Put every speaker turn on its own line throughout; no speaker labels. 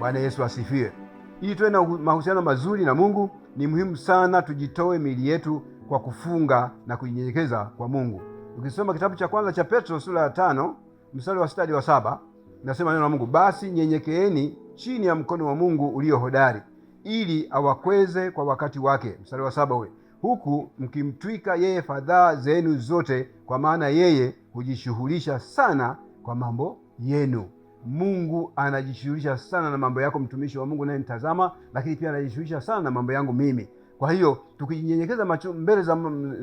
Bwana Yesu asifiwe. Ili tuwe na mahusiano mazuri na Mungu, ni muhimu sana tujitoe miili yetu kwa kufunga na kujinyenyekeza kwa Mungu. Ukisoma kitabu cha kwanza cha Petro sura ya 5 mstari wa 6 hadi wa 7, nasema neno la Mungu, basi nyenyekeeni chini ya mkono wa Mungu ulio hodari, ili awakweze kwa wakati wake. Mstari wa 7 ule, huku mkimtwika yeye fadhaa zenu zote, kwa maana yeye hujishughulisha sana kwa mambo yenu. Mungu anajishughulisha sana na mambo yako, mtumishi wa Mungu naye nitazama, lakini pia anajishughulisha sana na mambo yangu mimi. Kwa hiyo tukijinyenyekeza mbele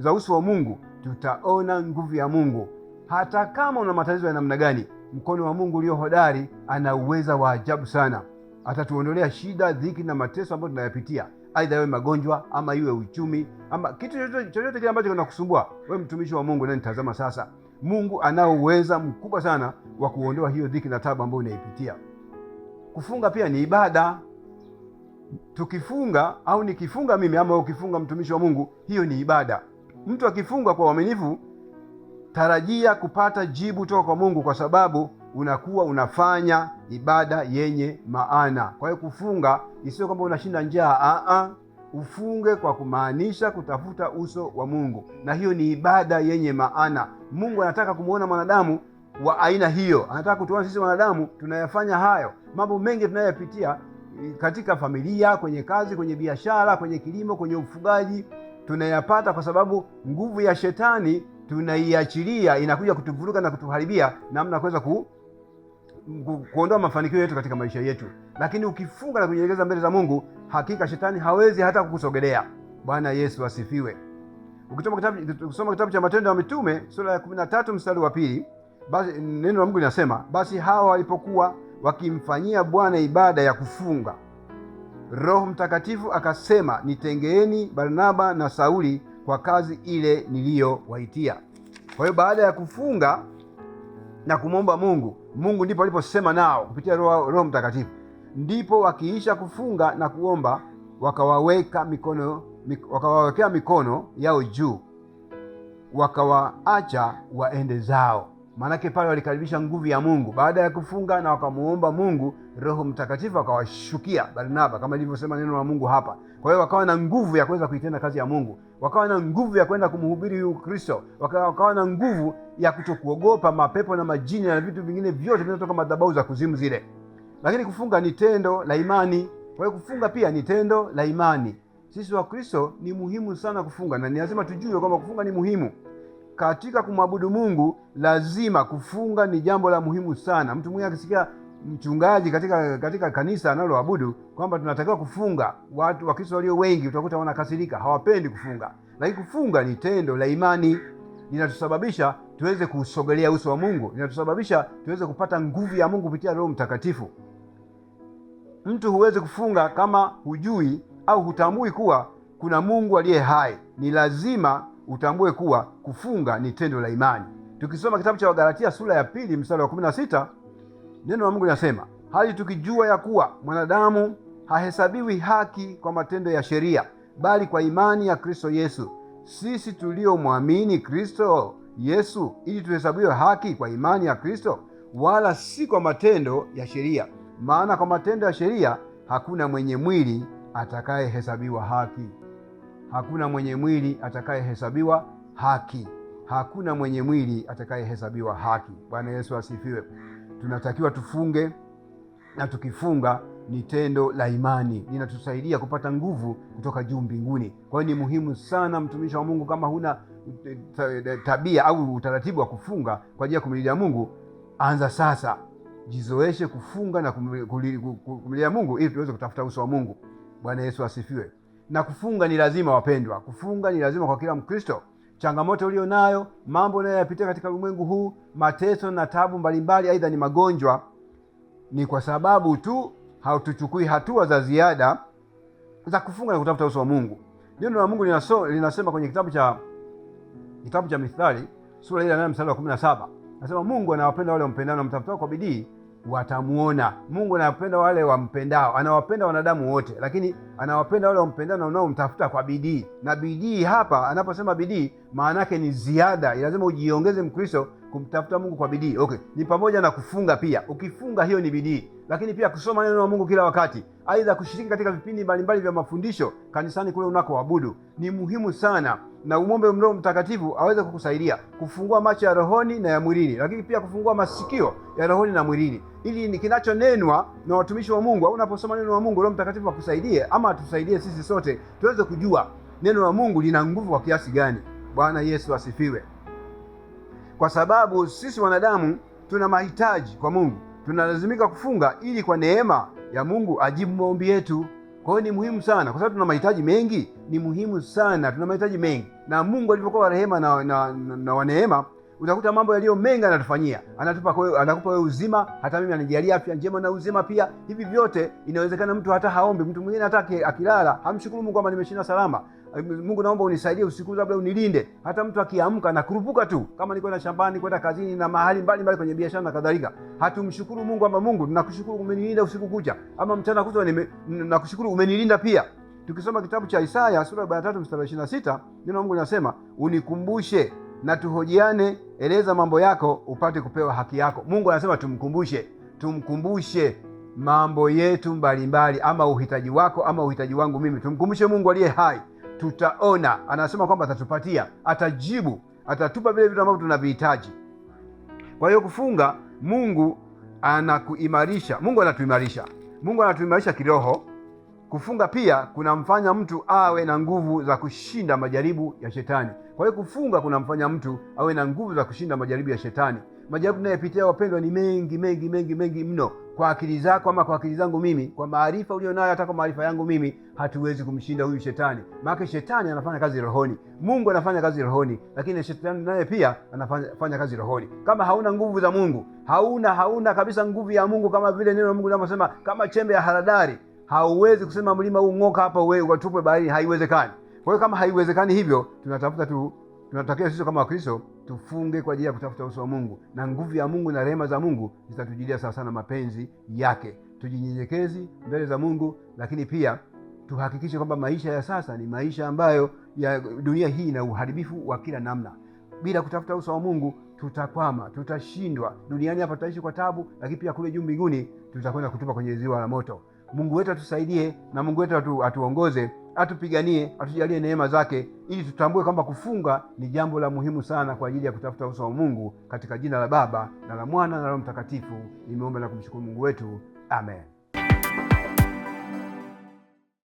za uso wa Mungu, tutaona nguvu ya Mungu. Hata kama una matatizo ya namna gani, mkono wa Mungu ulio hodari ana uweza wa ajabu sana. Atatuondolea shida, dhiki na mateso ambayo tunayapitia, aidha iwe magonjwa ama iwe uchumi ama kitu chochote kile ambacho kinakusumbua wewe, mtumishi wa Mungu naye nitazama sasa. Mungu anao uweza mkubwa sana wa kuondoa hiyo dhiki na taabu ambayo unaipitia. Kufunga pia ni ibada. Tukifunga au nikifunga mimi ama ukifunga mtumishi wa Mungu, hiyo ni ibada. Mtu akifunga kwa uaminifu, tarajia kupata jibu toka kwa Mungu, kwa sababu unakuwa unafanya ibada yenye maana. Kwa hiyo kufunga isiyo kwamba unashinda njaa, ufunge kwa kumaanisha kutafuta uso wa Mungu, na hiyo ni ibada yenye maana. Mungu anataka kumuona mwanadamu wa aina hiyo. Anataka kutuona sisi wanadamu tunayafanya hayo. Mambo mengi tunayopitia katika familia, kwenye kazi, kwenye biashara, kwenye kilimo, kwenye ufugaji, tunayapata kwa sababu nguvu ya shetani tunaiachilia, inakuja kutuvuruga na kutuharibia namna kuweza kuondoa mafanikio yetu katika maisha yetu. Lakini ukifunga na kunyenyekeza mbele za Mungu, hakika shetani hawezi hata kukusogelea. Bwana Yesu asifiwe. Ukisoma kitabu cha Matendo ya Mitume sura ya 13 mstari wa 2, basi neno la Mungu linasema, basi hawa walipokuwa wakimfanyia Bwana ibada ya kufunga, Roho Mtakatifu akasema, nitengeeni Barnaba na Sauli kwa kazi ile niliyowaitia. Kwa hiyo baada ya kufunga na kumwomba Mungu, Mungu ndipo aliposema nao kupitia Roho Mtakatifu. Ndipo wakiisha kufunga na kuomba, wakawawekea mikono yao juu, wakawaacha waende zao. Maanake pale walikaribisha nguvu ya Mungu. Baada ya kufunga na wakamuomba Mungu, Roho Mtakatifu akawashukia Barnaba, kama ilivyosema neno la Mungu hapa. Kwa hiyo wakawa na nguvu ya kuweza kuitenda kazi ya Mungu, wakawa na nguvu ya kwenda kumhubiri huyu Kristo, wakawa na nguvu ya kutokuogopa mapepo na majini na vitu vingine vyote vinatoka madhabahu za kuzimu zile. Lakini kufunga ni tendo la imani. Kwa hiyo kufunga pia ni tendo la imani. Sisi wa Kristo ni muhimu sana kufunga, na ni lazima tujue kwamba kufunga ni muhimu. Katika kumwabudu Mungu lazima kufunga ni jambo la muhimu sana. Mtu mwingine akisikia mchungaji katika kanisa analoabudu kwamba tunatakiwa kufunga, watu wa Kristo walio wengi utakuta wanakasirika, hawapendi kufunga. Lakini kufunga ni tendo la imani, linatusababisha tuweze kusogelea uso wa Mungu, linatusababisha tuweze kupata nguvu ya Mungu kupitia Roho Mtakatifu. Mtu huwezi kufunga kama hujui au hutambui kuwa kuna Mungu aliye hai. Ni lazima utambue kuwa kufunga ni tendo la imani. Tukisoma kitabu cha Wagalatia sura ya 2 mstari wa 16, neno la Mungu linasema, hali tukijua ya kuwa mwanadamu hahesabiwi haki kwa matendo ya sheria, bali kwa imani ya Kristo Yesu. Sisi tuliomwamini Kristo Yesu, ili tuhesabiwe haki kwa imani ya Kristo, wala si kwa matendo ya sheria. Maana kwa matendo ya sheria hakuna mwenye mwili atakayehesabiwa haki. Hakuna mwenye mwili atakayehesabiwa haki. Hakuna mwenye mwili atakayehesabiwa haki. Bwana Yesu asifiwe. Tunatakiwa tufunge, na tukifunga ni tendo la imani, linatusaidia kupata nguvu kutoka juu mbinguni. Kwa hiyo ni muhimu sana, mtumishi wa Mungu, kama huna tabia au utaratibu wa kufunga kwa ajili ya kumlilia Mungu, anza sasa. Jizoeshe kufunga na kumlilia Mungu ili tuweze kutafuta uso wa Mungu. Bwana Yesu asifiwe. Na kufunga ni lazima, wapendwa. Kufunga ni lazima kwa kila Mkristo. Changamoto ulio nayo, mambo unayoyapitia katika ulimwengu huu, mateso na tabu mbalimbali, aidha ni magonjwa, ni kwa sababu tu hautuchukui hatua za ziada za kufunga na kutafuta uso wa Mungu. Neno la Mungu linasema kwenye kitabu cha Mithali sura ile ya 8 mstari wa 17. Nasema Mungu anawapenda wale wampendao na mtafutao kwa bidii watamuona. Mungu anawapenda wale wampendao. Anawapenda wanadamu wote, lakini anawapenda wale wampendao na wanaomtafuta kwa bidii. Na bidii hapa, anaposema bidii, maana yake ni ziada. Lazima ujiongeze Mkristo kumtafuta Mungu kwa bidii. Okay, ni pamoja na kufunga pia. Ukifunga hiyo ni bidii, lakini pia kusoma neno la Mungu kila wakati, aidha kushiriki katika vipindi mbalimbali vya mafundisho kanisani kule unakoabudu ni muhimu sana, na umwombe Roho Mtakatifu aweze kukusaidia kufungua macho ya rohoni na ya mwilini, lakini pia kufungua masikio ya rohoni na mwilini, ili ni kinachonenwa na watumishi wa Mungu au unaposoma neno la Mungu, Roho Mtakatifu akusaidie ama atusaidie sisi sote tuweze kujua neno la Mungu lina nguvu kwa kiasi gani. Bwana Yesu asifiwe. Kwa sababu sisi wanadamu tuna mahitaji kwa Mungu, tunalazimika kufunga ili kwa neema ya Mungu ajibu maombi yetu. Kwa hiyo ni muhimu sana, kwa sababu tuna mahitaji mengi. Ni muhimu sana, tuna mahitaji mengi, na Mungu alivyokuwa wa rehema na wa neema, utakuta mambo yaliyo mengi anatufanyia. Anakupa wewe uzima, hata mimi anijalia afya njema na uzima pia. Hivi vyote inawezekana mtu hata haombi. Mtu mwingine hata akilala hamshukuru Mungu kwamba nimeshinda salama. Mungu, naomba unisaidie usiku, labda unilinde. Hata mtu akiamka na kurupuka tu, kama niko na shambani, kwenda kazini na mahali mbalimbali kwenye biashara na kadhalika, hatumshukuru Mungu kwamba Mungu, nakushukuru umenilinda usiku kucha, ama mchana kutwa nakushukuru umenilinda pia. Tukisoma kitabu cha Isaya sura ya 43 mstari wa 26, neno la Mungu linasema, unikumbushe na tuhojiane, eleza mambo yako upate kupewa haki yako. Mungu anasema tumkumbushe mambo yetu mbalimbali, ama uhitaji wako ama uhitaji wangu mimi. Tumkumbushe Mungu aliye hai, tutaona. Anasema kwamba atatupatia, atajibu, atatupa vile vitu ambavyo tunavihitaji. Kwa hiyo kufunga, Mungu anakuimarisha, Mungu anatuimarisha kiroho. Kufunga pia kunamfanya mtu awe na nguvu za kushinda majaribu ya shetani. Kwa hiyo kufunga kunamfanya mtu awe na nguvu za kushinda majaribu ya shetani. Majaribu tunayopitia wapendwa ni mengi mno. Kwa akili zako ama kwa akili zangu mimi, kwa maarifa ulionayo, hata kwa maarifa yangu mimi, hatuwezi kumshinda huyu shetani. Maana shetani anafanya kazi rohoni, Mungu anafanya kazi rohoni, lakini shetani naye pia anafanya kazi rohoni. Kama hauna nguvu za Mungu, hauna kabisa nguvu ya Mungu, kama vile neno la Mungu linasema, kama chembe ya haradali, hauwezi kusema mlima huu ng'oka hapa wewe ukatupwe baharini, haiwezekani. Kwa hiyo kama haiwezekani hivyo, tunatakiwa sisi kama Wakristo tufunge kwa ajili ya kutafuta uso wa Mungu, na nguvu ya Mungu na rehema za Mungu zitatujilia sawa sana mapenzi yake. Tujinyenyekeze mbele za Mungu, lakini pia tuhakikishe kwamba maisha ya sasa ni maisha ambayo ya dunia hii ina uharibifu wa kila namna. Bila kutafuta uso wa Mungu tutakwama, tutashindwa. Duniani hapa tutaishi kwa tabu, lakini pia kule juu mbinguni tutakwenda kutupa kwenye ziwa la moto. Mungu wetu atusaidie, na Mungu wetu atuongoze, atupiganie, atujalie neema zake, ili tutambue kwamba kufunga ni jambo la muhimu sana kwa ajili ya kutafuta uso wa Mungu. Katika jina la Baba na la Mwana na la Roho Mtakatifu nimeomba na kumshukuru Mungu wetu. Amen.